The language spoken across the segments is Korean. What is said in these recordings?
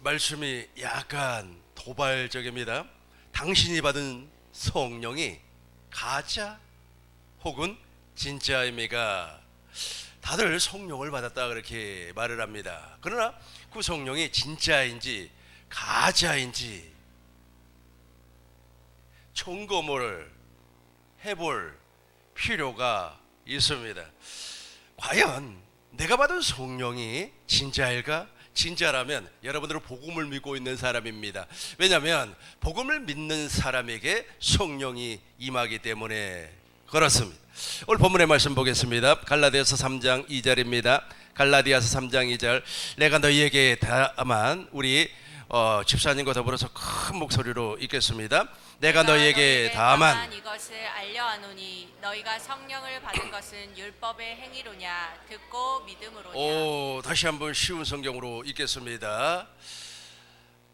말씀이 약간 도발적입니다. 당신이 받은 성령이 가짜 혹은 진짜입니까? 다들 성령을 받았다 그렇게 말을 합니다. 그러나 그 성령이 진짜인지 가짜인지 점검을 해볼 필요가 있습니다. 과연 내가 받은 성령이 진짜일까? 진짜라면 여러분들은 복음을 믿고 있는 사람입니다. 왜냐하면 복음을 믿는 사람에게 성령이 임하기 때문에 그렇습니다. 오늘 본문의 말씀 보겠습니다. 갈라디아서 3장 2절입니다. 갈라디아서 3장 2절. 내가 너희에게 다만 우리 집사님과 더불어서 큰 목소리로 읽겠습니다. 내가 너희에게 다만 이것을 알려하노니 너희가 성령을 받은 것은 율법의 행위로냐 듣고 믿음으로냐. 다시 한번 쉬운 성경으로 읽겠습니다.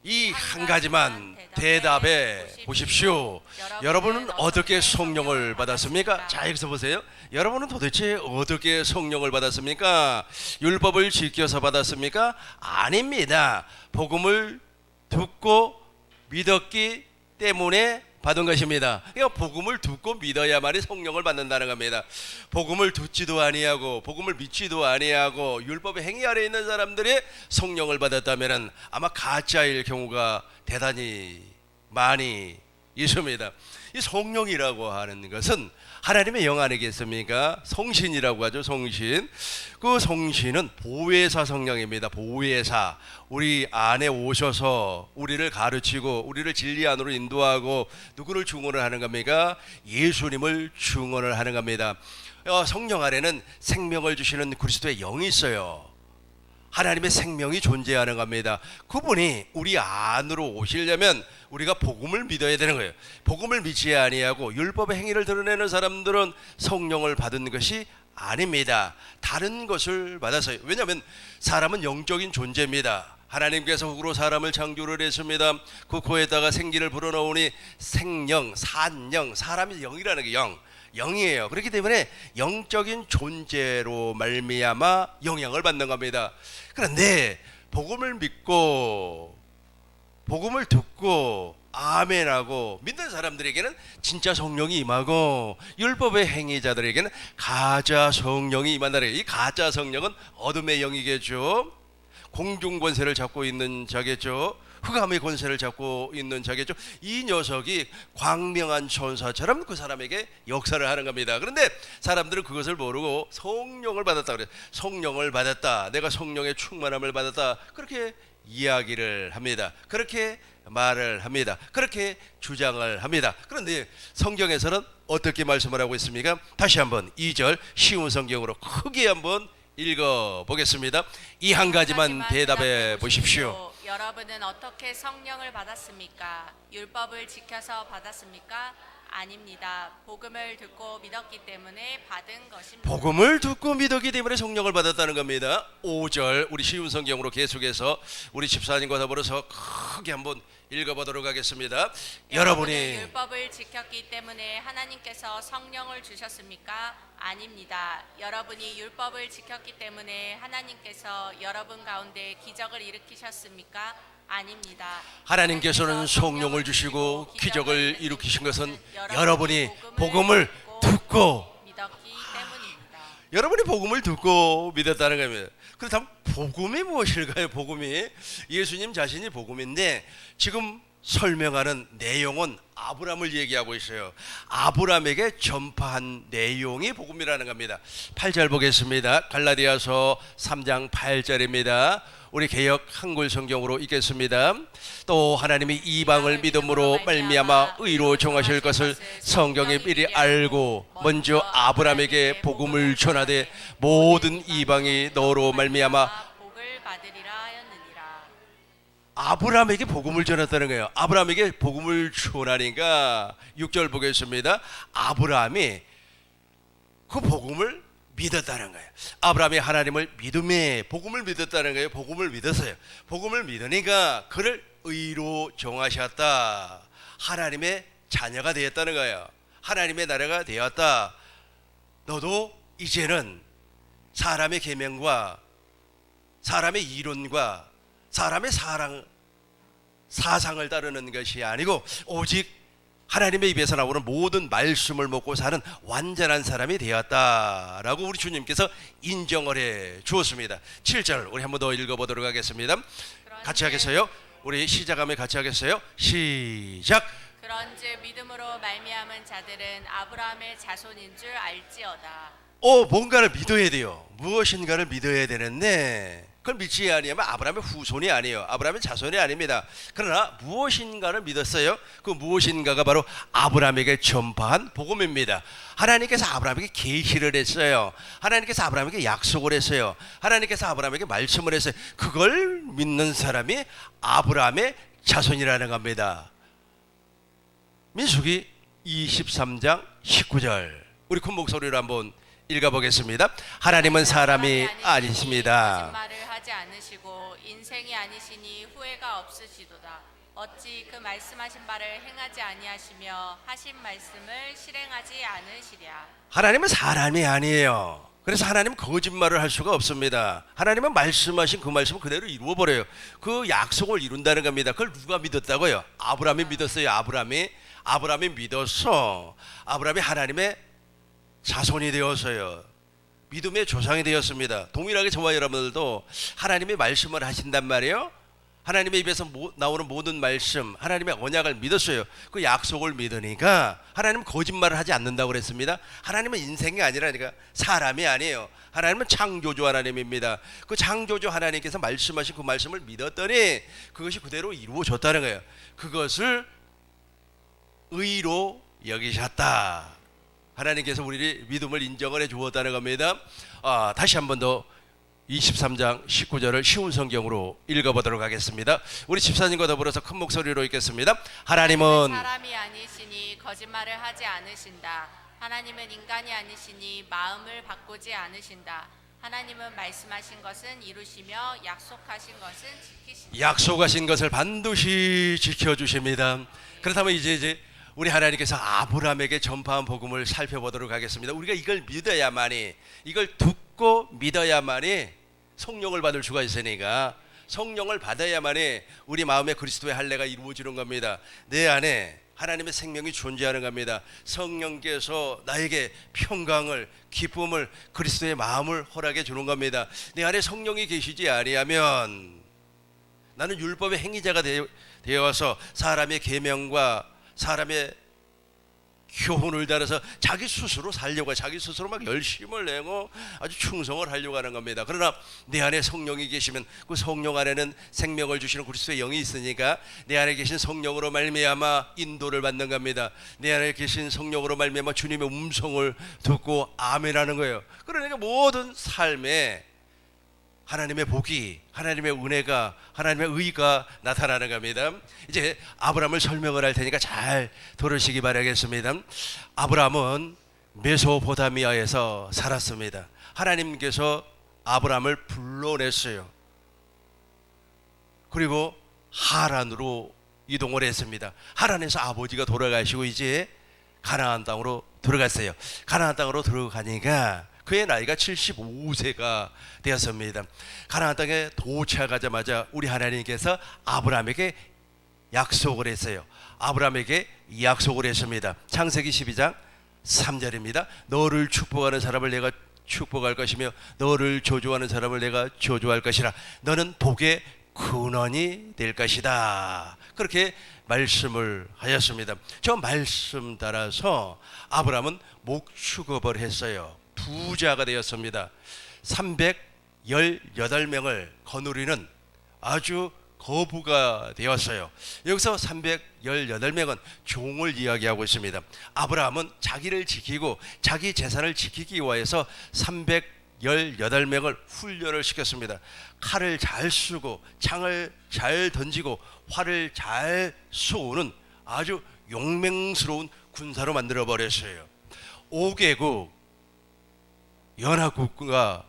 이 한 가지만 대답해 보십시오. 여러분은 어떻게 성령을 받았습니까? 자, 여기서 보세요. 여러분은 도대체 어떻게 성령을 받았습니까? 율법을 지켜서 받았습니까? 아닙니다. 복음을 듣고 믿었기 때문에 받은 것입니다. 그러니까 복음을 듣고 믿어야만이 성령을 받는다는 겁니다. 복음을 듣지도 아니하고 복음을 믿지도 아니하고 율법의 행위 아래 있는 사람들이 성령을 받았다면 아마 가짜일 경우가 대단히 많이 있습니다. 이 성령이라고 하는 것은 하나님의 영 아니겠습니까? 성신이라고 하죠. 성신. 그 성신은 보혜사 성령입니다. 보혜사. 우리 안에 오셔서 우리를 가르치고 우리를 진리 안으로 인도하고 누구를 증언을 하는 겁니까? 예수님을 증언을 하는 겁니다. 성령 안에는 생명을 주시는 그리스도의 영이 있어요. 하나님의 생명이 존재하는 겁니다. 그분이 우리 안으로 오시려면 우리가 복음을 믿어야 되는 거예요. 복음을 믿지 아니하고 율법의 행위를 드러내는 사람들은 성령을 받은 것이 아닙니다. 다른 것을 받았어요. 왜냐하면 사람은 영적인 존재입니다. 하나님께서 흙으로 사람을 창조를 했습니다. 그 코에다가 생기를 불어넣으니 생영, 산영, 사람이 영이라는 게 영이에요. 그렇기 때문에 영적인 존재로 말미암아 영향을 받는 겁니다. 그런데 복음을 믿고 복음을 듣고 아멘하고 믿는 사람들에게는 진짜 성령이 임하고 율법의 행위자들에게는 가짜 성령이 임한다는 거예요. 이 가짜 성령은 어둠의 영이겠죠. 공중 권세를 잡고 있는 자겠죠. 흑암의 권세를 잡고 있는 자겠죠. 이 녀석이 광명한 천사처럼 그 사람에게 역사를 하는 겁니다. 그런데 사람들은 그것을 모르고 성령을 받았다 그래요. 성령을 받았다. 내가 성령의 충만함을 받았다. 그렇게 이야기를 합니다. 그렇게 말을 합니다. 그렇게 주장을 합니다. 그런데 성경에서는 어떻게 말씀을 하고 있습니까? 다시 한번 2절 쉬운 성경으로 크게 한번 읽어보겠습니다. 이 한 가지만 대답해 보십시오. 여러분은 어떻게 성령을 받았습니까? 율법을 지켜서 받았습니까? 아닙니다. 복음을 듣고 믿었기 때문에 받은 것입니다. 복음을 듣고 믿었기 때문에 성령을 받았다는 겁니다. 5절 우리 쉬운 성경으로 계속해서 우리 집사님과 더불어서 크게 한번 읽어보도록 하겠습니다. 여러분이 율법을 지켰기 때문에 하나님께서 성령을 주셨습니까? 아닙니다. 여러분이 율법을 지켰기 때문에 하나님께서 여러분 가운데 기적을 일으키셨습니까? 아닙니다. 하나님께서는 성령을 주시고 기적을 일으키신 것은 여러분이 복음을 듣고 믿었기 때문입니다. 여러분이 복음을 듣고 믿었다는 겁니다. 그렇다면 복음이 무엇일까요? 복음이 예수님 자신이 복음인데 지금 설명하는 내용은 아브라함을 얘기하고 있어요. 아브라함에게 전파한 내용이 복음이라는 겁니다. 8절 보겠습니다. 갈라디아서 3장 8절입니다. 우리 개역 한글 성경으로 읽겠습니다. 또 하나님이 이방을 믿음으로 말미암아 의로 정하실 것을 성경에 미리 알고 먼저 아브라함에게 복음을 전하되 모든 이방이 너로 말미암아 복을 받으리라 하였느니라. 아브라함에게 복음을 전했다는 거예요. 아브라함에게 복음을 전하니까 6절 보겠습니다. 아브라함이 그 복음을 믿었다는 거예요. 아브라함이 하나님을 믿음에 복음을 믿었다는 거예요. 복음을 믿었어요. 복음을 믿으니까 그를 의로 정하셨다. 하나님의 자녀가 되었다는 거예요. 하나님의 나라가 되었다. 너도 이제는 사람의 계명과 사람의 이론과 사람의 사랑 사상을 따르는 것이 아니고 오직 하나님의 입에서 나오는 모든 말씀을 먹고 사는 완전한 사람이 되었다라고 우리 주님께서 인정을 해 주었습니다. 7절 우리 한 번 더 읽어보도록 하겠습니다. 같이 하겠어요? 우리 시작하면 같이 하겠어요? 시작. 그런즉 믿음으로 말미암은 자들은 아브라함의 자손인 줄 알지어다. 뭔가를 믿어야 돼요. 무엇인가를 믿어야 되는데 그걸 믿지 아니하면 아브라함의 후손이 아니에요. 아브라함의 자손이 아닙니다. 그러나 무엇인가를 믿었어요. 그 무엇인가가 바로 아브라함에게 전파한 복음입니다. 하나님께서 아브라함에게 계시를 했어요. 하나님께서 아브라함에게 약속을 했어요. 하나님께서 아브라함에게 말씀을 했어요. 그걸 믿는 사람이 아브라함의 자손이라는 겁니다. 민수기 23장 19절 우리 큰 목소리로 한번 읽어보겠습니다. 하나님은 사람이 아니십니다. 거짓말을 하지 않으시고 인생이 아니시니 후회가 없으시도다. 어찌 그 말씀하신 바를 행하지 아니하시며 하신 말씀을 실행하지 않으시랴. 하나님은 사람이 아니에요. 그래서 하나님은 거짓말을 할 수가 없습니다. 하나님은 말씀하신 그 말씀을 그대로 이루어버려요. 그 약속을 이룬다는 겁니다. 그걸 누가 믿었다고요? 아브라함이 믿었어요. 아브라함이 믿었어. 아브라함이 하나님의 자손이 되었어요. 믿음의 조상이 되었습니다. 동일하게 저와 여러분들도 하나님의 말씀을 하신단 말이에요. 하나님의 입에서 나오는 모든 말씀, 하나님의 언약을 믿었어요. 그 약속을 믿으니까 하나님은 거짓말을 하지 않는다고 그랬습니다. 하나님은 인생이 아니라니까 사람이 아니에요. 하나님은 창조주 하나님입니다. 그 창조주 하나님께서 말씀하신 그 말씀을 믿었더니 그것이 그대로 이루어졌다는 거예요. 그것을 의로 여기셨다. 하나님께서 우리 믿음을 인정을 해 주었다는 겁니다. 다시 한 번 더 23장 19절을 쉬운 성경으로 읽어보도록 하겠습니다. 우리 집사님과 더불어서 큰 목소리로 읽겠습니다. 하나님은 사람이 아니시니 거짓말을 하지 않으신다. 하나님은 인간이 아니시니 마음을 바꾸지 않으신다. 하나님은 말씀하신 것은 이루시며 약속하신 것은 지키신다. 약속하신 것을 반드시 지켜주십니다. 그렇다면 이제 우리 하나님께서 아브라함에게 전파한 복음을 살펴보도록 하겠습니다. 우리가 이걸 믿어야만이, 이걸 듣고 믿어야만이 성령을 받을 수가 있으니까 성령을 받아야만이 우리 마음에 그리스도의 할례가 이루어지는 겁니다. 내 안에 하나님의 생명이 존재하는 겁니다. 성령께서 나에게 평강을, 기쁨을, 그리스도의 마음을 허락해 주는 겁니다. 내 안에 성령이 계시지 아니하면 나는 율법의 행위자가 되어서 사람의 계명과 사람의 교훈을 따라서 자기 스스로 살려고, 자기 스스로 막 열심을 내고 아주 충성을 하려고 하는 겁니다. 그러나 내 안에 성령이 계시면 그 성령 안에는 생명을 주시는 그리스도의 영이 있으니까 내 안에 계신 성령으로 말미암아 인도를 받는 겁니다. 내 안에 계신 성령으로 말미암아 주님의 음성을 듣고 아멘하는 거예요. 그러니까 모든 삶에 하나님의 복이, 하나님의 은혜가, 하나님의 의가 나타나는 겁니다. 이제 아브라함을 설명을 할 테니까 잘 들으시기 바라겠습니다. 아브라함은 메소포타미아에서 살았습니다. 하나님께서 아브라함을 불러냈어요. 그리고 하란으로 이동을 했습니다. 하란에서 아버지가 돌아가시고 이제 가나안 땅으로 들어갔어요. 가나안 땅으로 들어가니까 그의 나이가 75세가 되었습니다. 가나안 땅에 도착하자마자 우리 하나님께서 아브라함에게 약속을 했어요. 아브라함에게 약속을 했습니다. 창세기 12장 3절입니다. 너를 축복하는 사람을 내가 축복할 것이며 너를 저주하는 사람을 내가 저주할 것이라. 너는 복의 근원이 될 것이다. 그렇게 말씀을 하였습니다. 저 말씀 따라서 아브라함은 목축업을 했어요. 부자가 되었습니다. 318명을 거느리는 아주 거부가 되었어요. 여기서 318명은 종을 이야기하고 있습니다. 아브라함은 자기를 지키고 자기 재산을 지키기 위해서 318명을 훈련을 시켰습니다. 칼을 잘 쓰고 창을 잘 던지고 활을 잘 쏘는 아주 용맹스러운 군사로 만들어 버렸어요. 5개국 연합국과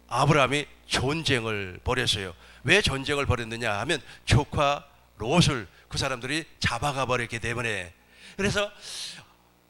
아브라함이 전쟁을 벌였어요. 왜 전쟁을 벌였느냐 하면 조카 롯을 그 사람들이 잡아가 버렸기 때문에. 그래서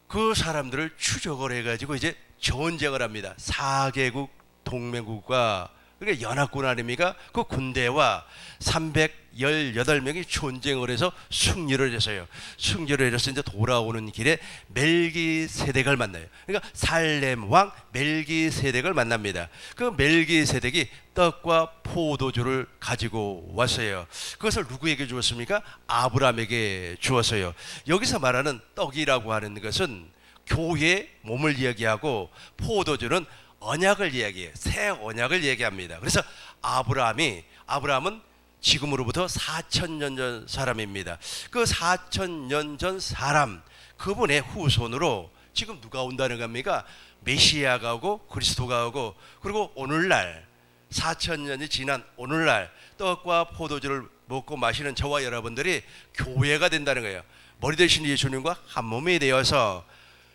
그 사람들을 추적을 해가지고 이제 전쟁을 합니다. 4개국 동맹국과 그러니까 연합군 아닙니까? 그 군대와 318명이 전쟁을 해서 승리를 했어요. 승리를 해서 이제 돌아오는 길에 멜기세덱을 만나요. 그러니까 살렘 왕 멜기세덱을 만납니다. 그 멜기세덱이 떡과 포도주를 가지고 왔어요. 그것을 누구에게 주었습니까? 아브라함에게 주었어요. 여기서 말하는 떡이라고 하는 것은 교회의 몸을 이야기하고 포도주는 언약을 이야기해요. 새 언약을 얘기합니다. 그래서 아브라함은 지금으로부터 4,000년 전 사람입니다. 그 4,000년 전 사람, 그분의 후손으로 지금 누가 온다는 겁니까? 메시아가 오고 그리스도가 오고, 그리고 오늘날 4,000년이 지난 오늘날 떡과 포도주를 먹고 마시는 저와 여러분들이 교회가 된다는 거예요. 머리 대신 예수님과 한 몸이 되어서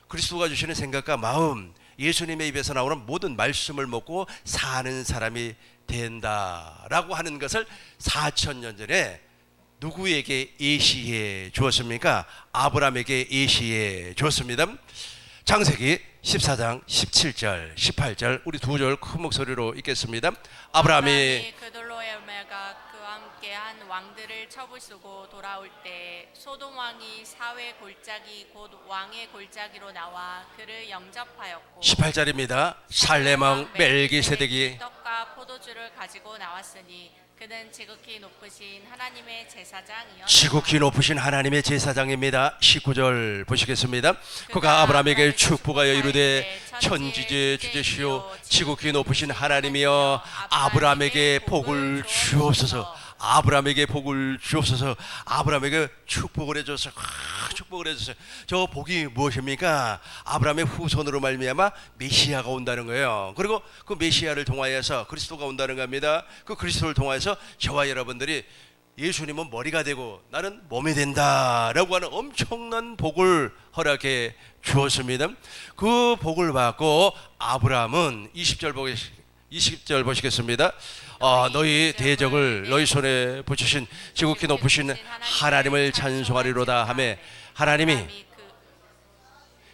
그리스도가 주시는 생각과 마음, 예수님의 입에서 나오는 모든 말씀을 먹고 사는 사람이 된다라고 하는 것을 4,000년 전에 누구에게 예시해 주었습니까? 아브라함에게 예시해 주었습니다. 창세기 14장 17절 18절 우리 두 절 큰 목소리로 읽겠습니다. 아브라함이 그돌로에메가 그와 함께한 왕들을 쳐부수고 돌아올 때 소돔 왕이 사회 골짜기 곧 왕의 골짜기로 나와 그를 영접하였고 18절입니다. 살렘 왕 멜기세덱이 떡과 포도주를 가지고 나왔으니 그는 지극히 높으신 하나님의 제사장이었다. 지극히 높으신 하나님의 제사장입니다. 19절 보시겠습니다. 그가 아브라함에게 축복하여 이르되 천지제 주제시오 지극히 높으신 하나님이여 아브라함에게 복을 주옵소서. 아브라함에게 복을 주옵소서. 아브라함에게 축복을 해줘서 축복을 해줬어요. 저 복이 무엇입니까? 아브라함의 후손으로 말미암아 메시아가 온다는 거예요. 그리고 그 메시아를 통하여서 그리스도가 온다는 겁니다. 그 그리스도를 통하여서 저와 여러분들이 예수님은 머리가 되고 나는 몸이 된다라고 하는 엄청난 복을 허락해 주었습니다. 그 복을 받고 아브라함은 20절 보시겠습니다. 너희 대적을 너희 손에 붙이신 지극히 높으신 하나님을 찬송하리로다 하며 하나님이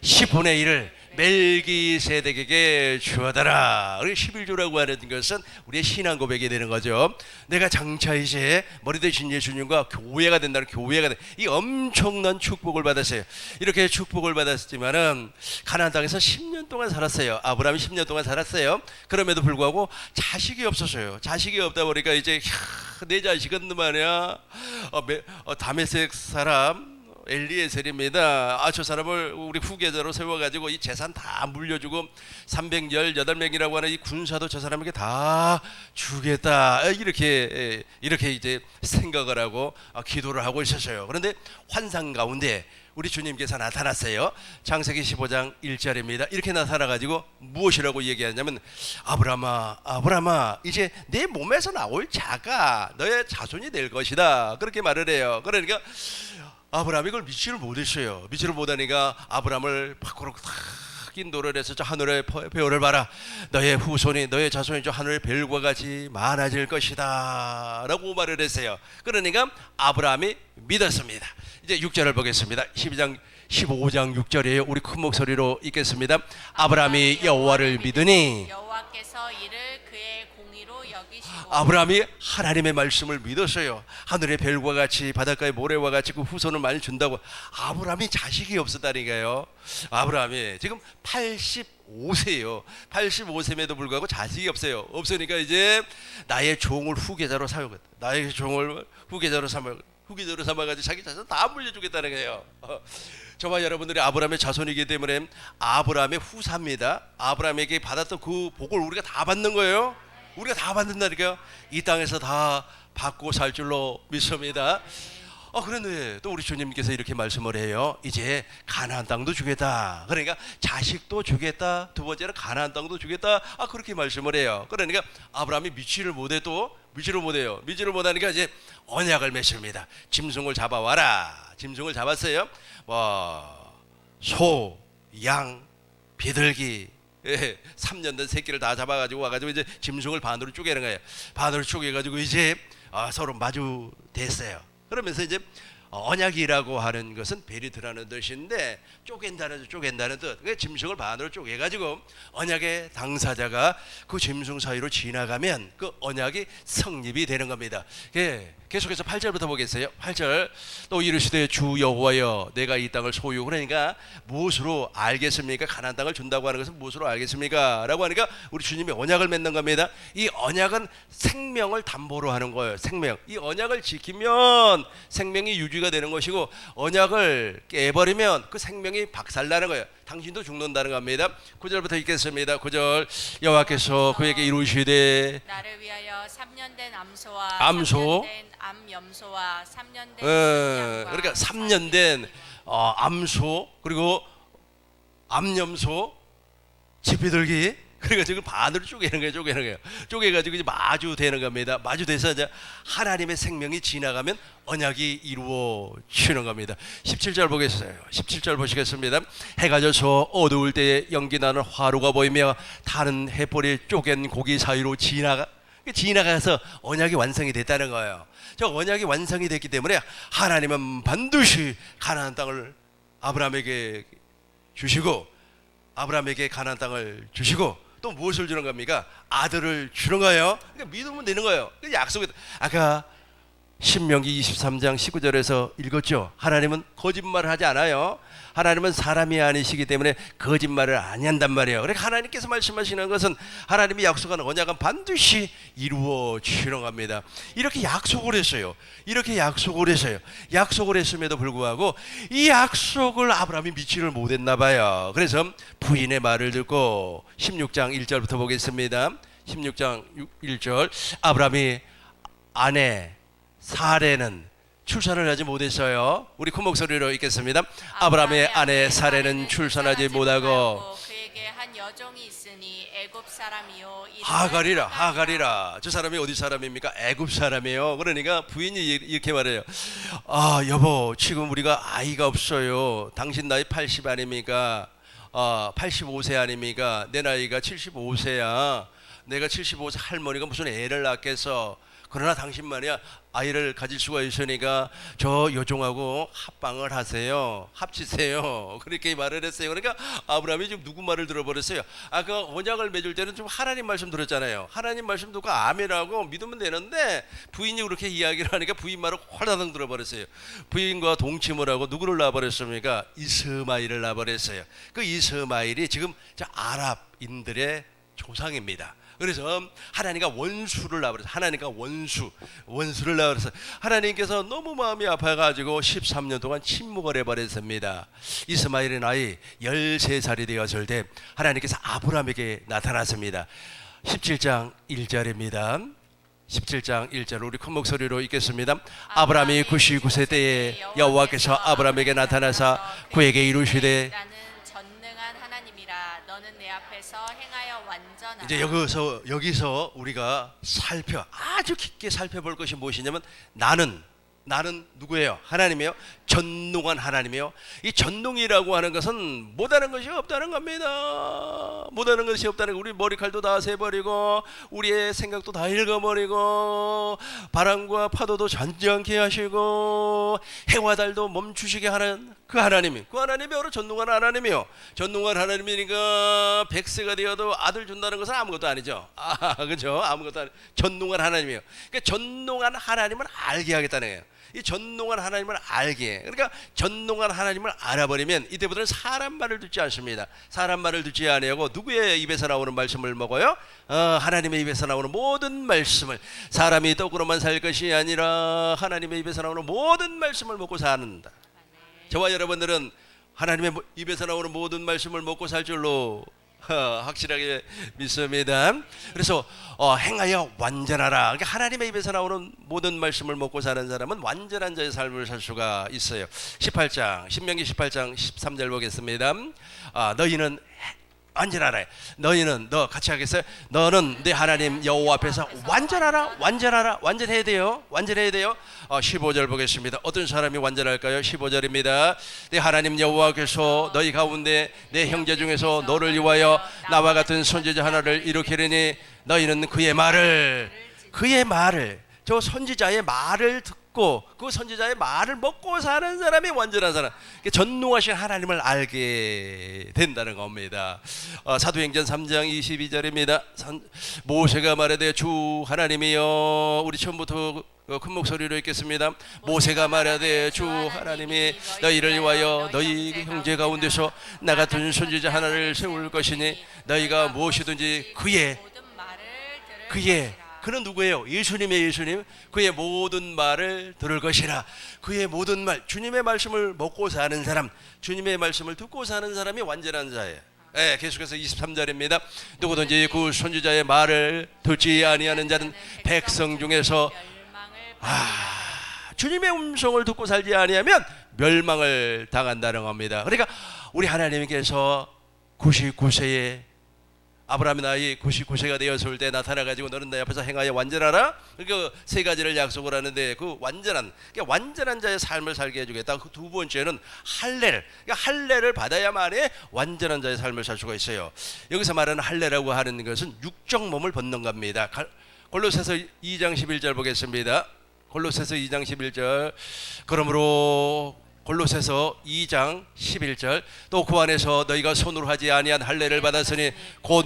10분의 1을 멜기세덱에게 주어다라. 11조라고 하는 것은 우리의 신앙 고백이 되는 거죠. 내가 장차 이제 머리 대신 예수님과 교회가 된다는, 교회가 된, 이 엄청난 축복을 받았어요. 이렇게 축복을 받았지만은 가나안 땅에서 10년 동안 살았어요. 아브라함이 10년 동안 살았어요. 그럼에도 불구하고 자식이 없었어요. 자식이 없다 보니까 이제 내 자식은 말이야 다메섹 사람 엘리에셀입니다. 저 사람을 우리 후계자로 세워가지고 이 재산 다 물려주고 318명이라고 하는 이 군사도 저 사람에게 다 주겠다. 이렇게 이제 생각을 하고 기도를 하고 있었어요. 그런데 환상 가운데 우리 주님께서 나타났어요. 창세기 15장 1절입니다. 이렇게 나타나가지고 무엇이라고 얘기하냐면 아브라함아 이제 내 몸에서 나올 자가 너의 자손이 될 것이다. 그렇게 말을 해요. 그러니까 아브라함이 이걸 믿지를 못했어요. 믿지를 못하니까 아브라함을 밖으로 탁 인도를 해서 저 하늘의 별을 봐라. 너의 후손이 너의 자손이 저 하늘의 별과 같이 많아질 것이다 라고 말을 했어요. 그러니까 아브라함이 믿었습니다. 이제 6절을 보겠습니다. 15장 6절이에요. 우리 큰 목소리로 읽겠습니다. 아브라함이 여호와를 믿으니 여호와께서 이를 그의 공의로 여기시고 아브라함이 하나님의 말씀을 믿었어요. 하늘의 별과 같이 바닷가의 모래와 같이 그 후손을 많이 준다고. 아브라함이 자식이 없었다니까요. 아브라함이 지금 85세예요. 85세임에도 불구하고 자식이 없어요. 없으니까 이제 나의 종을 후계자로 삼겠다. 나의 종을 후계자로 삼아가지고 자기 자손 다 물려주겠다는 거예요. 저와 여러분들이 아브라함의 자손이기 때문에 아브라함의 후사입니다. 아브라함에게 받았던 그 복을 우리가 다 받는 거예요. 우리가 다 받는다니까요. 이 땅에서 다 받고 살 줄로 믿습니다. 그런데 또 우리 주님께서 이렇게 말씀을 해요. 이제 가나안 땅도 주겠다. 그러니까 자식도 주겠다. 두 번째는 가나안 땅도 주겠다. 그렇게 말씀을 해요. 그러니까 아브라함이 믿지를 못해요. 믿지를 못하니까 이제 언약을 맺습니다. 짐승을 잡아와라. 짐승을 잡았어요. 소, 양, 비둘기 3년 된 새끼를 다 잡아가지고 와가지고 이제 짐승을 반으로 쪼개는 거예요. 반으로 쪼개가지고 이제 서로 마주 댔어요. 그러면서 이제 언약이라고 하는 것은 베리트라는 뜻인데 쪼갠다는 뜻. 그 짐승을 반으로 쪼개가지고 언약의 당사자가 그 짐승 사이로 지나가면 그 언약이 성립이 되는 겁니다. 예, 계속해서 8절부터 보겠어요. 8절. 또 이르시되 주 여호와여 내가 이 땅을 소유. 그러니까 무엇으로 알겠습니까? 가나안 땅을 준다고 하는 것은 무엇으로 알겠습니까? 라고 하니까 우리 주님이 언약을 맺는 겁니다. 이 언약은 생명을 담보로 하는 거예요. 생명. 이 언약을 지키면 생명이 유지가 되는 것이고 언약을 깨버리면 그 생명이 박살나는 거예요. 당신도 죽는다는 겁니다. 9절부터 읽겠습니다. 9절. 여호와께서 그에게 이루시되 나를 위하여 3년 된 암소와 암소 3년 된 암염소와 3년 된 그러니까 3년 된 암소 그리고 암염소 지피들기 그러니까 지금 반으로 쪼개는 거예요. 쪼개가지고 이제 마주되는 겁니다. 마주돼서 이제 하나님의 생명이 지나가면 언약이 이루어지는 겁니다. 17절 보겠어요. 17절 보시겠습니다. 해가 져서 어두울 때에 연기나는 화로가 보이며 타는 햇불이 쪼갠 고기 사이로 지나가서 언약이 완성이 됐다는 거예요. 저 언약이 완성이 됐기 때문에 하나님은 반드시 가나안 땅을 아브라함에게 주시고 아브라함에게 가나안 땅을 주시고 또 무엇을 주는 겁니까? 아들을 주는 거예요. 그러니까 믿으면 되는 거예요. 약속이 아까 신명기 23장 19절에서 읽었죠. 하나님은 거짓말을 하지 않아요. 하나님은 사람이 아니시기 때문에 거짓말을 안 한단 말이에요. 그러니까 하나님께서 말씀하시는 것은 하나님이 약속하는 언약은 반드시 이루어지는 겁니다. 이렇게 약속을 했어요. 약속을 했음에도 불구하고 이 약속을 아브라함이 믿지를 못했나 봐요. 그래서 부인의 말을 듣고 16장 1절부터 보겠습니다. 16장 1절. 아브라함이 아내 사레는 출산을 하지 못했어요. 우리 큰 목소리로 읽겠습니다. 아브라함의 아내 사레는 출산하지 못하고 그에게 한 여종이 있으니 애굽 사람이요 하갈이라. 저 사람이 어디 사람입니까? 애굽 사람이에요. 그러니까 부인이 이렇게 말해요. 아 여보 지금 우리가 아이가 없어요. 당신 나이 80 아닙니까? 85세 아닙니까? 내 나이가 75세야. 내가 75세 할머니가 무슨 애를 낳겠어. 그러나 당신 말이야 아이를 가질 수가 있으니까 저 여종하고 합방을 하세요. 합치세요. 그렇게 말을 했어요. 그러니까 아브라함이 지금 누구 말을 들어버렸어요. 아까 언약을 맺을 때는 좀 하나님 말씀 들었잖아요. 하나님 말씀 듣고 아멘하고 믿으면 되는데 부인이 그렇게 이야기를 하니까 부인 말을 홀라당 들어버렸어요. 부인과 동침을 하고 누구를 낳아버렸습니까? 이스마엘을 낳아버렸어요. 그 이스마엘이 지금 아랍인들의 조상입니다. 그래서 하나님과 원수를 낳아버렸어요. 하나님과 원수를 낳아버렸어요. 하나님께서 너무 마음이 아파가지고 13년 동안 침묵을 해버렸습니다. 이스마엘의 나이 13살이 되었을 때 하나님께서 아브라함에게 나타났습니다. 17장 1절입니다. 17장 1절 우리 큰 목소리로 읽겠습니다. 아브라함이 99세 때에 여호와께서 아브라함에게 나타나사 그에게 이르시되 이제 여기서 우리가 아주 깊게 살펴볼 것이 무엇이냐면 나는 누구예요? 하나님이에요. 전능한 하나님이에요. 이 전능이라고 하는 것은 못하는 것이 없다는 겁니다. 못하는 것이 없다는 거. 우리 머리칼도 다 세버리고 우리의 생각도 다 읽어버리고 바람과 파도도 잔잔케 하시고 해와 달도 멈추시게 하는 그 하나님이 바로 전능한 하나님이요. 전능한 하나님이니까 100세가 되어도 아들 준다는 것은 아무것도 아니죠. 그죠? 아무것도 아니. 전능한 하나님이요. 그러니까 전능한 하나님을 알게 하겠다는 거예요. 이 전능한 하나님을 알게. 그러니까 전능한 하나님을 알아버리면 이때부터는 사람 말을 듣지 않습니다. 사람 말을 듣지 아니하고 누구의 입에서 나오는 말씀을 먹어요? 하나님의 입에서 나오는 모든 말씀을. 사람이 떡으로만 살 것이 아니라 하나님의 입에서 나오는 모든 말씀을 먹고 사는다. 저와 여러분들은 하나님의 입에서 나오는 모든 말씀을 먹고 살 줄로 확실하게 믿습니다. 그래서 행하여 완전하라. 그러니까 하나님의 입에서 나오는 모든 말씀을 먹고 사는 사람은 완전한 자의 삶을 살 수가 있어요. 18장 신명기 18장 13절 보겠습니다. 너희는 완전하라. 너 같이 하겠어요? 너는 내 하나님 여호와 앞에서 완전하라. 완전해야 돼요. 15절 보겠습니다. 어떤 사람이 완전할까요? 15절입니다. 내 하나님 여호와께서 너희 가운데 내 형제 중에서 너를 위하여 나와 같은 선지자 하나를 일으키리니 너희는 그의 말을 저 선지자의 말을 듣고 듣고 그 선지자의 말을 먹고 사는 사람이 완전한 사람, 전능하신 하나님을 알게 된다는 겁니다. 사도행전 3장 22절입니다. 모세가 말하되 주 하나님이여, 우리 처음부터 큰 목소리로 읽겠습니다. 모세가 말하되 주 하나님이 너희를 위하여 너희 형제 가운데서 나 같은 선지자 하나를 세울 것이니 너희가 무엇이든지 그는 누구예요? 예수님. 그의 모든 말을 들을 것이라. 그의 모든 말, 주님의 말씀을 먹고 사는 사람, 주님의 말씀을 듣고 사는 사람이 완전한 자예요. 계속해서 23절입니다. 누구든지 그 선지자의 말을 듣지 아니하는 자는 백성 중에서 주님의 음성을 듣고 살지 아니하면 멸망을 당한다는 겁니다. 그러니까 우리 하나님께서 99세에 아브라함의 나이 99세가 되었을 때 나타나가지고 너는 내 앞에서 행하여 완전하라. 그 세 가지를 약속을 하는데 그 완전한 자의 삶을 살게 해주겠다. 그 두 번째는 할례. 그러니까 할례를 받아야만이 완전한 자의 삶을 살 수가 있어요. 여기서 말하는 할례라고 하는 것은 육적 몸을 벗는 겁니다. 골로새서 2장 11절 보겠습니다. 골로새서 2장 11절. 그러므로 골로새서 2장 11절 또 그 안에서 너희가 손으로 하지 아니한 할례를 받았으니 곧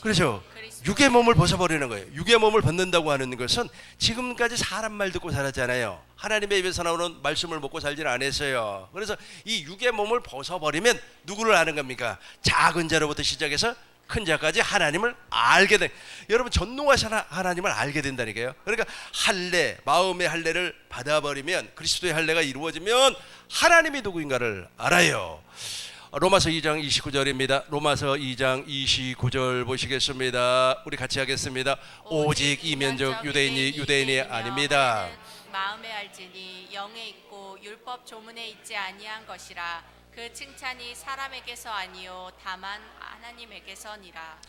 그렇죠. 육의 몸을 벗어버리는 거예요. 육의 몸을 벗는다고 하는 것은 지금까지 사람 말 듣고 살았잖아요. 하나님의 입에서 나오는 말씀을 먹고 살지는 않았어요. 그래서 이 육의 몸을 벗어버리면 누구를 아는 겁니까? 작은 자로부터 시작해서 큰 자까지 하나님을 알게 돼. 여러분 전능하신 하나님을 알게 된다니까요. 그러니까 할례, 마음의 할례를 받아버리면, 그리스도의 할례가 이루어지면 하나님이 누구인가를 알아요. 로마서 2장 29절입니다. 로마서 2장 29절 보시겠습니다. 우리 같이 하겠습니다. 오직 이면적 유대인이 아닙니다. 마음에 알지니 영에 있고 율법 조문에 있지 아니한 것이라. 그 칭찬이 사람에게서 아니요 다만 하나님에게서니라.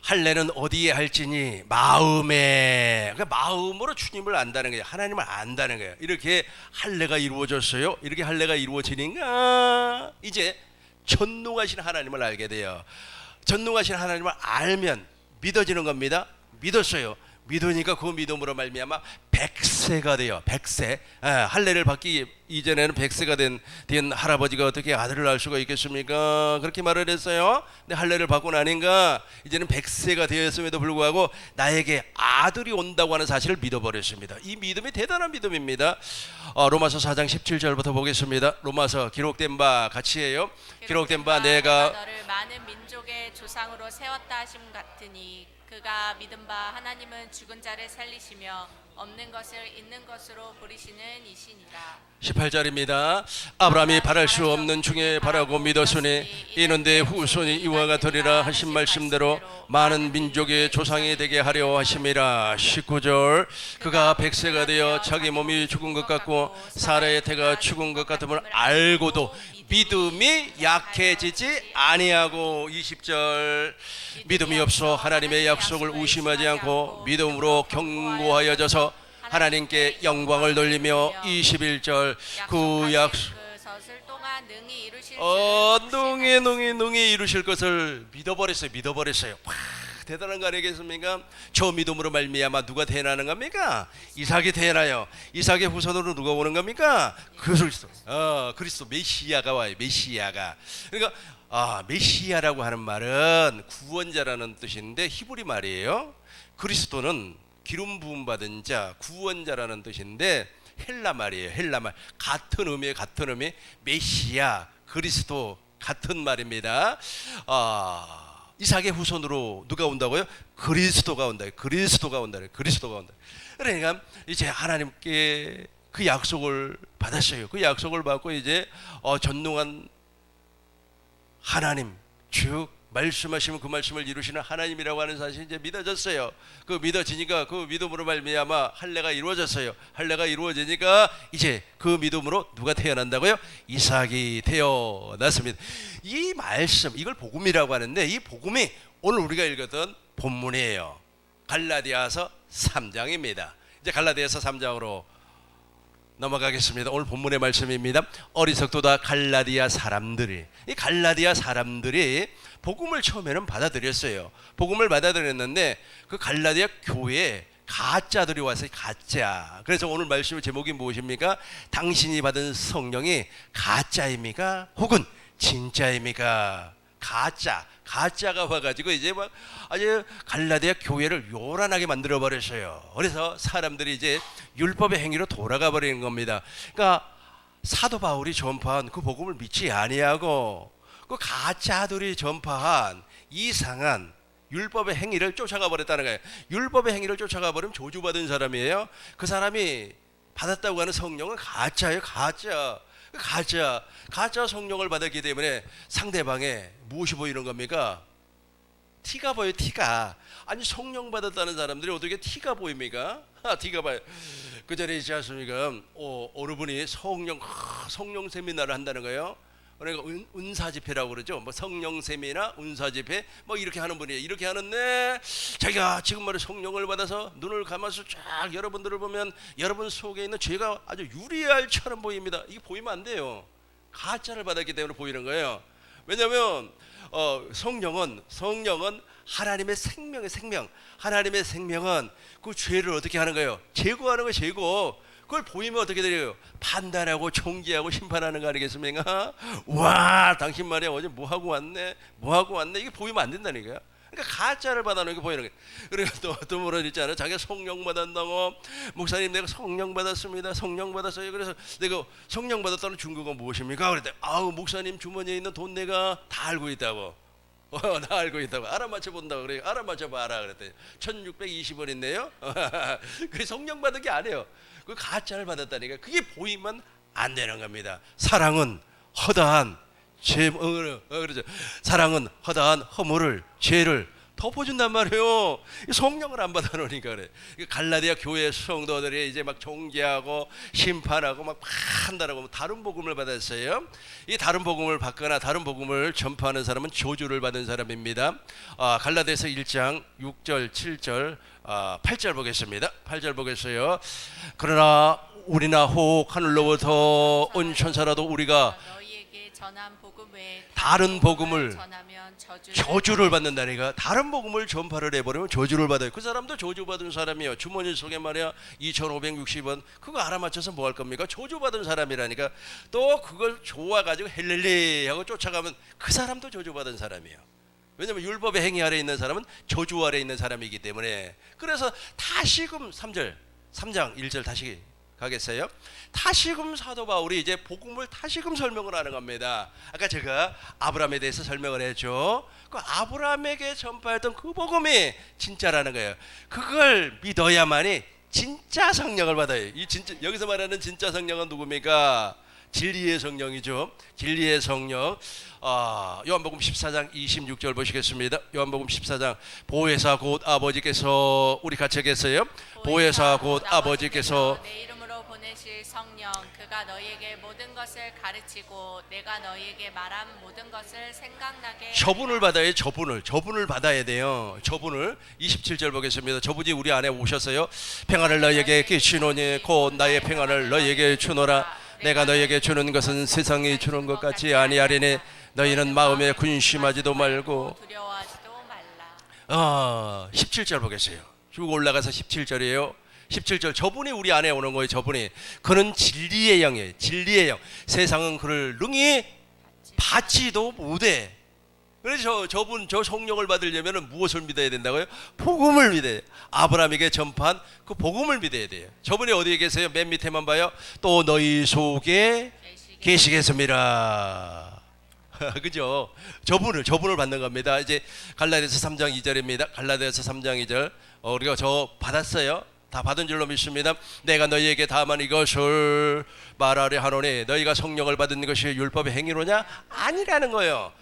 할례는 어디에 할지니 마음에. 그러니까 마음으로 주님을 안다는 거예요. 하나님을 안다는 거예요. 이렇게 할례가 이루어졌어요. 이렇게 할례가 이루어지니까 이제 전능하신 하나님을 알게 돼요. 전능하신 하나님을 알면 믿어지는 겁니다. 믿었어요. 믿으니까 그 믿음으로 말미암아 100세가 돼요. 100세. 할례를 받기 이전에는 100세가 된 할아버지가 어떻게 아들을 낳을 수가 있겠습니까? 그렇게 말을 했어요. 근데 할례를 받고 나니까 이제는 100세가 되었음에도 불구하고 나에게 아들이 온다고 하는 사실을 믿어버렸습니다. 이 믿음이 대단한 믿음입니다. 로마서 4장 17절부터 보겠습니다. 로마서 기록된 바 같이 해요. 기록된 바 내가 너를 많은 민족의 조상으로 세웠다 하심 같으니 그가 믿은 바 하나님은 죽은 자를 살리시며 없는 것을 있는 것으로 부리시는 이시니라. 18절입니다. 아브라함이 바랄 수 없는 중에 바라고 믿었으니 이는 내 후손이 이와 같으리라 하신 말씀대로 많은 민족의 조상이 되게 하려 하심이라. 19절 그가 100세가 되어 자기 몸이 죽은 것 같고 사라의 태가 죽은 것 같음을 알고도 믿음이 약해지지 아니하고. 20절 믿음이 없어 하나님의 약속을 의심하지 않고 믿음으로 견고하여져서 하나님께 영광을 돌리며. 21절 그 약속 능히 이루실 것을 믿어버렸어요. 대단한 거 아니겠습니까? 저 믿음으로 말미암아 누가 태어나는 겁니까? 이삭이 태어나요. 이삭의 후손으로 누가 오는 겁니까? 그리스도 메시아가 와요. 메시아가. 그러니까 메시아라고 하는 말은 구원자라는 뜻인데 히브리 말이에요. 그리스도는 기름 부음 받은 자, 구원자라는 뜻인데 헬라 말이에요. 헬라 말. 같은 의미 메시아, 그리스도 같은 말입니다. 이삭의 후손으로 누가 온다고요? 그리스도가 온다. 그리스도가 온다. 그러니까 이제 하나님께 그 약속을 받았어요. 그 약속을 받고 이제 전능한 하나님, 즉 말씀하시면 그 말씀을 이루시는 하나님이라고 하는 사실이 이제 믿어졌어요. 그 믿어지니까 그 믿음으로 말미암아 할례가 이루어졌어요. 할례가 이루어지니까 이제 그 믿음으로 누가 태어난다고요? 이삭이 태어났습니다. 이 말씀, 이걸 복음이라고 하는데 이 복음이 오늘 우리가 읽었던 본문이에요. 갈라디아서 3장입니다. 이제 갈라디아서 3장으로 넘어가겠습니다. 오늘 본문의 말씀입니다. 어리석도다 갈라디아 사람들이, 이 갈라디아 사람들이 복음을 처음에는 받아들였어요. 복음을 받아들였는데 그 갈라디아 교회에 가짜들이 와서 가짜. 그래서 오늘 말씀의 제목이 무엇입니까? 당신이 받은 성령이 가짜입니까? 혹은 진짜입니까? 가짜가 와가지고 이제 막 아주 갈라디아 교회를 요란하게 만들어 버렸어요. 그래서 사람들이 이제 율법의 행위로 돌아가 버리는 겁니다. 그러니까 사도 바울이 전파한 그 복음을 믿지 아니하고 그 가짜들이 전파한 이상한 율법의 행위를 쫓아가 버렸다는 거예요. 율법의 행위를 쫓아가 버리면 저주받은 사람이에요. 그 사람이 받았다고 하는 성령은 가짜예요. 가짜 성령을 받았기 때문에 상대방에 무엇이 보이는 겁니까? 티가 보여요. 티가. 아니 성령 받았다는 사람들이 어떻게 티가 보입니까? 티가 봐요. 그 전에 있지 않습니까? 어느 분이 성령 세미나를 한다는 거예요. 그러니까 은사 집회라고 그러죠. 뭐 성령 세미나, 은사 집회 뭐 이렇게 하는 분이에요. 이렇게 하는데 자기가 지금 말에 성령을 받아서 눈을 감아서 쫙 여러분들을 보면 여러분 속에 있는 죄가 아주 유리알처럼 보입니다. 이게 보이면 안 돼요. 가짜를 받았기 때문에 보이는 거예요. 왜냐하면 성령은 하나님의 생명. 하나님의 생명은 그 죄를 어떻게 하는 거예요? 제거하는 거예요. 제거. 그걸 보이면 어떻게 돼요? 판단하고 총기하고 심판하는 거 아니겠습니까? 와, 당신 말이야 어제 뭐 하고 왔네. 이게 보이면 안 된다는 거야. 그러니까 가짜를 받아놓은 게 보이는 거예요. 그러니까 또 뭐라 있잖아요. 자기가 성령 받았다고. 목사님 내가 성령 받았습니다. 성령 받았어요. 그래서 내가 성령 받았다는 증거가 무엇입니까? 그랬더니 목사님 주머니에 있는 돈 내가 다 알고 있다고. 다 알고 있다고. 알아맞혀 본다고. 그래. 알아맞혀 봐라 그랬더니 1620원 있네요. 그게 성령 받은 게 아니에요. 그 가짜를 받았다니까. 그게 보이면 안 되는 겁니다. 사랑은 허다한 그렇죠. 사랑은 허다한 허물을, 죄를 덮어준단 말이에요. 성령을 안 받아놓으니까 그래. 갈라디아 교회 성도들이 이제 막 종기하고 심판하고 막 한다라고 다른 복음을 받았어요. 이 다른 복음을 받거나 다른 복음을 전파하는 사람은 저주를 받은 사람입니다. 갈라디아서 1장 6절, 7절, 8절 보겠습니다. 8절 보겠어요. 그러나 우리나 혹 하늘로부터 온 천사라도 우리가 전한 복음 외에 다른 복음을 전하면 저주를 받는다니까. 다른 복음을 전파를 해버리면 저주를 받아요. 그 사람도 저주받은 사람이에요. 주머니 속에 말이야 2560원 그거 알아맞혀서 뭐 할 겁니까? 저주받은 사람이라니까. 또 그걸 좋아가지고 헬렐레 하고 쫓아가면 그 사람도 저주받은 사람이에요. 왜냐하면 율법의 행위 아래에 있는 사람은 저주 아래에 있는 사람이기 때문에. 그래서 다시금 3장 1절 다시 가겠어요? 다시금 사도 바울이 이제 복음을 다시금 설명을 하는 겁니다. 아까 제가 아브라함에 대해서 설명을 했죠. 그 아브라함에게 전파했던 그 복음이 진짜라는 거예요. 그걸 믿어야만이 진짜 성령을 받아요. 이 진짜 여기서 말하는 진짜 성령은 누굽니까? 진리의 성령이죠. 진리의 성령. 요한복음 14장 26절 보시겠습니다. 요한복음 14장 보혜사 곧 아버지께서 우리 같이 하겠어요. 보혜사 곧 아버지께서 내 이름으로 보내실 성령 그가 너희에게 모든 것을 가르치고 내가 너희에게 말한 모든 것을 생각나게 저분을 받아야 저분을 받아야 돼요. 저분을 27절 보겠습니다. 저분이 우리 안에 오셨어요. 평안을 너희에게 끼치노니 곧 나의 평안을 너희에게 주노라. 내가 너희에게 주는 것은 세상이 주는 것 같이 아니하리니 너희는 마음에 근심하지도 말고 두려워하지도 말라. 17절 보겠어요. 쭉 올라가서 17절이에요. 17절 저분이 우리 안에 오는 거예요. 저분이 그는 진리의 영이에요. 진리의 영. 세상은 그를 능히 받지도 못해. 그래서 저 성령을 받으려면 무엇을 믿어야 된다고요? 복음을 믿어요. 아브라함에게 전파한 그 복음을 믿어야 돼요. 저분이 어디에 계세요? 맨 밑에만 봐요. 또 너희 속에 계시겠습니다. 그죠? 저분을 받는 겁니다. 이제 갈라디아서 3장 2절입니다. 갈라디아서 3장 2절. 우리가 저 받았어요. 다 받은 줄로 믿습니다. 내가 너희에게 다만 이것을 말하려 하노니 너희가 성령을 받은 것이 율법의 행위로냐? 아니라는 거예요.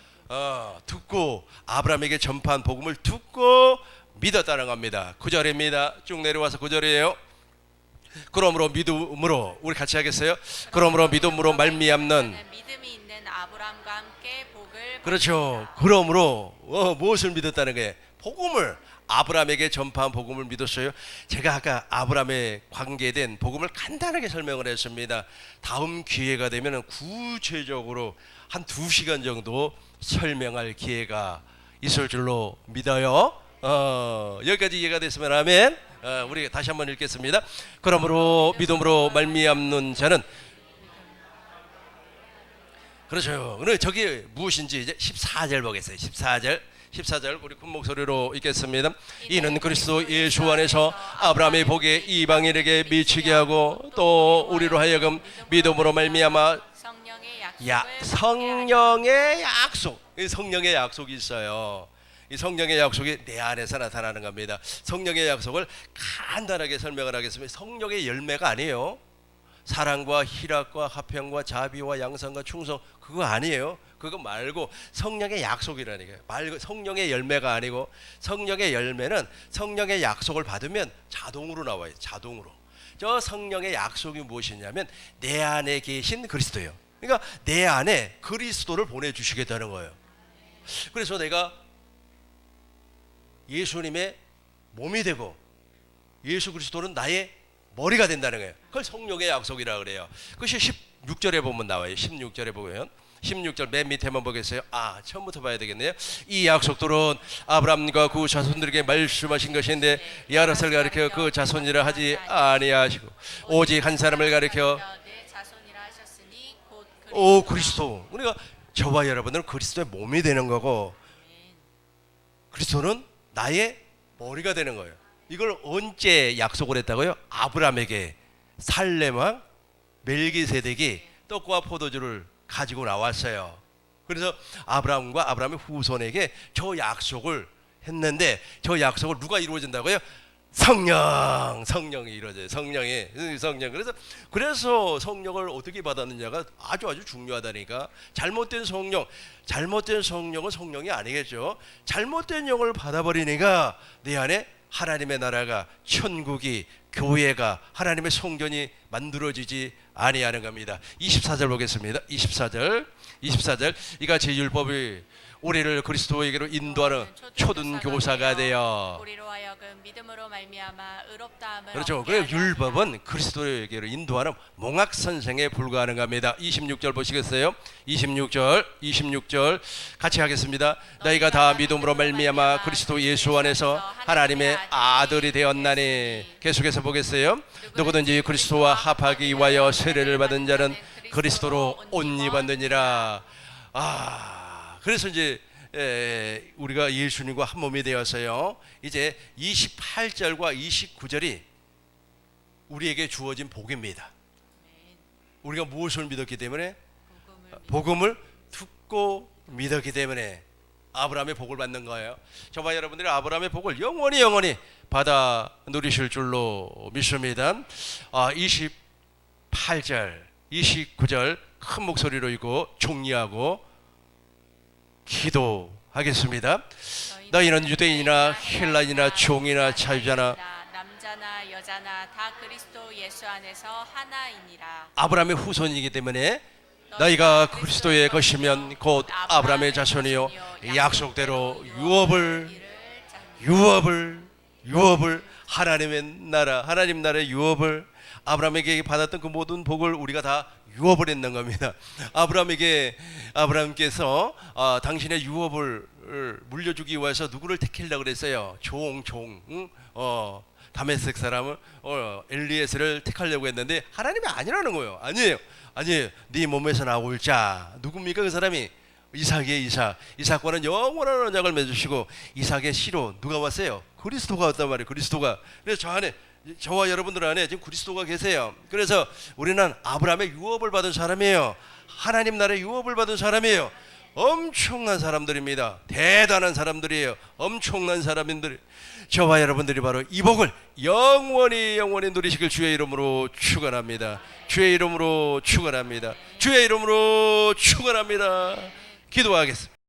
듣고 아브라함에게 전파한 복음을 듣고 믿었다는 겁니다. 9절입니다. 쭉 내려와서 9절이에요. 그러므로 믿음으로 우리 같이 하겠어요? 그러므로 믿음으로 말미암는 믿음이 있는 아브라함과 함께 복을 그렇죠. 그러므로 무엇을 믿었다는 거예요? 복음을 아브라함에게 전파한 복음을 믿었어요. 제가 아까 아브라함에 관계된 복음을 간단하게 설명을 했습니다. 다음 기회가 되면 구체적으로 한 2시간 정도 설명할 기회가 있을 줄로 믿어요. 여기까지 이해가 됐으면 아멘. 우리 다시 한번 읽겠습니다. 그러므로 믿음으로 말미암는 자는 그렇죠. 오늘 저기 무엇인지 이제 14절 보겠어요. 14절 우리 큰 목소리로 읽겠습니다. 이는 그리스도 예수 안에서 아브라함의 복이 이방인에게 미치게 하고 또 우리로 하여금 믿음으로 말미암아 성령의 약속. 이 성령의 약속이 있어요. 이 성령의 약속이 내 안에서 나타나는 겁니다. 성령의 약속을 간단하게 설명을 하겠습니다. 성령의 열매가 아니에요. 사랑과 희락과 화평과 자비와 양선과 충성, 그거 아니에요. 그거 말고 성령의 약속이라니까요. 말고 성령의 열매가 아니고, 성령의 열매는 성령의 약속을 받으면 자동으로 나와요. 자동으로. 저 성령의 약속이 무엇이냐면 내 안에 계신 그리스도예요. 그러니까 내 안에 그리스도를 보내주시겠다는 거예요. 그래서 내가 예수님의 몸이 되고 예수 그리스도는 나의 머리가 된다는 거예요. 그걸 성령의 약속이라 그래요. 그것이 16절에 보면 나와요. 16절에 보면 16절 맨 밑에만 보겠어요. 처음부터 봐야 되겠네요. 이 약속들은 아브라함과 그 자손들에게 말씀하신 것인데 야릇을 가리켜 그 자손이라 하지 아니하시고 오직 한 사람을 가리켜 오 그리스도. 우리가 저와 여러분들은 그리스도의 몸이 되는 거고 그리스도는 나의 머리가 되는 거예요. 이걸 언제 약속을 했다고요? 아브라함에게 살렘 왕 멜기세덱이 떡과 포도주를 가지고 나왔어요. 그래서 아브라함과 아브라함의 후손에게 저 약속을 했는데 저 약속을 누가 이루어진다고요? 성령이 이루어져요. 성령. 그래서 성령을 어떻게 받았느냐가 아주 중요하다니까. 잘못된 성령은 성령이 아니겠죠. 잘못된 영을 받아버리니까 내 안에 하나님의 나라가, 천국이, 교회가, 하나님의 성전이 만들어지지 아니하는 겁니다. 24절 보겠습니다. 24절 이같이 율법이 우리를 그리스도에게로 인도하는 초등 교사가 되어 우리로 하여금 믿음으로 말미암아 의롭다함을 그렇죠. 얻게 그래 하려 율법은 그리스도에게로 인도하는 몽학 선생에 불과하는 겁니다. 26절 보시겠어요? 26절 같이 하겠습니다. 너희가 다 믿음으로 말미암아 그리스도 예수 안에서 하나님의 아들이 되었나니. 계속해서 보겠어요. 누구든지 그리스도와 합하기 위하여 세례를 받은 자는 그리스도로 옷 입었느니라. 그래서 이제 우리가 예수님과 한 몸이 되어서요. 이제 28절과 29절이 우리에게 주어진 복입니다. 우리가 무엇을 믿었기 때문에? 복음을 듣고 믿었기 때문에 아브라함의 복을 받는 거예요. 저와 여러분들이 아브라함의 복을 영원히 받아 누리실 줄로 믿습니다. 28절, 29절 큰 목소리로 읽고 정리하고 기도하겠습니다. 너희는 유대인이나 헬라인이나 종이나 자유자나 남자나 여자나 다 그리스도 예수 안에서 하나이니라. 아브라함의 후손이기 때문에 너희가 그리스도의 것이면 곧 아브라함의 자손이요 약속대로 유업을 하나님의 나라, 하나님 나라의 유업을 아브라함에게 받았던 그 모든 복을 우리가 다 유업을 했는 겁니다. 아브라함께서 당신의 유업을 물려주기 위해서 누구를 택하려고 그랬어요? 다메섹 사람을 엘리에스를 택하려고 했는데 하나님이 아니라는 거예요. 아니에요. 네 몸에서 나올 자 누굽니까? 그 사람이 이삭과는 영원한 언약을 맺으시고 이삭의 씨로 누가 왔어요? 그리스도가 왔단 말이에요. 그리스도가. 그래서 저와 여러분들 안에 지금 그리스도가 계세요. 그래서 우리는 아브라함의 유업을 받은 사람이에요. 하나님 나라의 유업을 받은 사람이에요. 엄청난 사람들입니다. 대단한 사람들이에요. 엄청난 사람들. 저와 여러분들이 바로 이 복을 영원히 누리시길 주의 이름으로 축원합니다. 주의 이름으로 축원합니다. 기도하겠습니다.